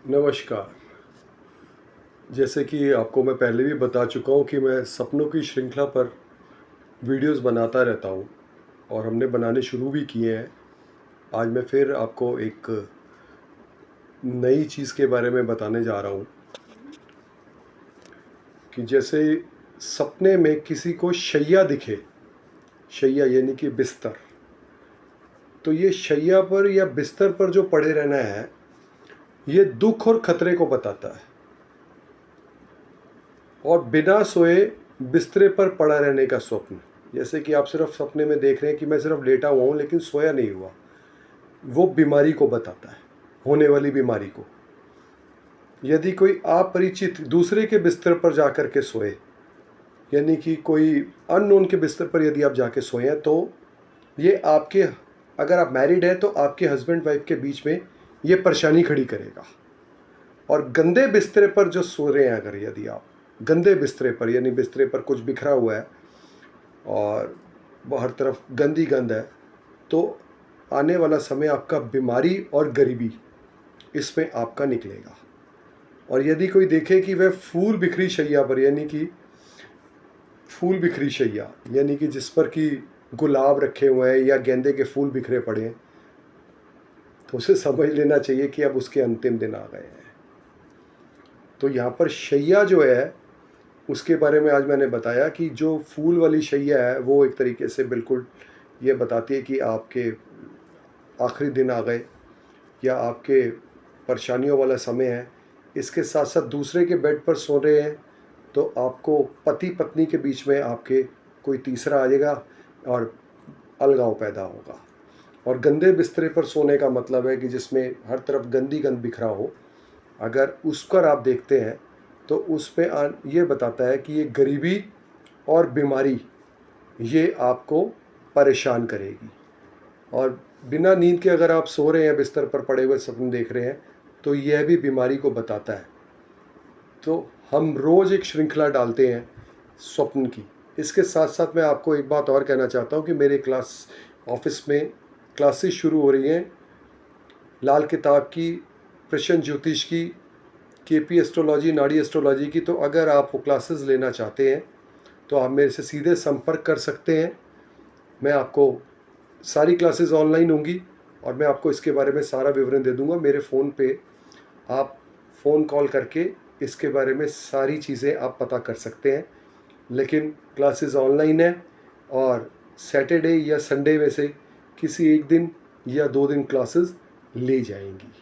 नमस्कार। जैसे कि आपको मैं पहले भी बता चुका हूँ कि मैं सपनों की श्रृंखला पर वीडियोस बनाता रहता हूँ और हमने बनाने शुरू भी किए हैं। आज मैं फिर आपको एक नई चीज़ के बारे में बताने जा रहा हूँ कि जैसे सपने में किसी को शैया दिखे, शैया यानी कि बिस्तर, तो ये शैया पर या बिस्तर पर जो पड़े रहना है, ये दुख और खतरे को बताता है। और बिना सोए बिस्तरे पर पड़ा रहने का स्वप्न, जैसे कि आप सिर्फ सपने में देख रहे हैं कि मैं सिर्फ लेटा हुआ हूँ लेकिन सोया नहीं हुआ, वो बीमारी को बताता है, होने वाली बीमारी को। यदि कोई अपरिचित दूसरे के बिस्तर पर जाकर के सोए, यानी कि कोई अननोन के बिस्तर पर यदि आप जाके सोए हैं, तो ये आपके, अगर आप मैरिड हैं तो आपके हस्बैंड वाइफ के बीच में ये परेशानी खड़ी करेगा। और गंदे बिस्तरे पर जो सो रहे हैं, अगर यदि आप गंदे बिस्तरे पर, यानी बिस्तरे पर कुछ बिखरा हुआ है और बाहर तरफ गंदी गंध है, तो आने वाला समय आपका बीमारी और गरीबी इसमें आपका निकलेगा। और यदि कोई देखे कि वह फूल बिखरी शैया पर, यानी कि फूल बिखरी शैया यानी कि जिस पर कि गुलाब रखे हुए हैं या गेंदे के फूल बिखरे पड़े हैं, तो उसे समझ लेना चाहिए कि अब उसके अंतिम दिन आ गए हैं। तो यहाँ पर शैया जो है उसके बारे में आज मैंने बताया कि जो फूल वाली शैया है वो एक तरीके से बिल्कुल ये बताती है कि आपके आखिरी दिन आ गए या आपके परेशानियों वाला समय है। इसके साथ साथ दूसरे के बेड पर सो रहे हैं तो आपको पति पत्नी के बीच में आपके कोई तीसरा आ जाएगा और अलगाव पैदा होगा। और गंदे बिस्तरे पर सोने का मतलब है कि जिसमें हर तरफ गंदी गंद बिखरा हो, अगर उस पर आप देखते हैं तो उस पे ये बताता है कि ये गरीबी और बीमारी ये आपको परेशान करेगी। और बिना नींद के अगर आप सो रहे हैं, बिस्तर पर पड़े हुए सपने देख रहे हैं, तो यह भी बीमारी को बताता है। तो हम रोज़ एक श्रृंखला डालते हैं स्वप्न की। इसके साथ साथ मैं आपको एक बात और कहना चाहता हूँ कि मेरे ऑफिस में क्लासेस शुरू हो रही हैं लाल किताब की, प्रश्न ज्योतिष की, केपी एस्ट्रोलॉजी, नाड़ी एस्ट्रोलॉजी की। तो अगर आप वो क्लासेस लेना चाहते हैं तो आप मेरे से सीधे संपर्क कर सकते हैं। मैं आपको, सारी क्लासेस ऑनलाइन होंगी और मैं आपको इसके बारे में सारा विवरण दे दूंगा। मेरे फ़ोन पे आप फ़ोन कॉल करके इसके बारे में सारी चीज़ें आप पता कर सकते हैं। लेकिन क्लासेस ऑनलाइन है और सैटरडे या संडे में से किसी एक दिन या 2 दिन क्लासेस ली जाएंगी।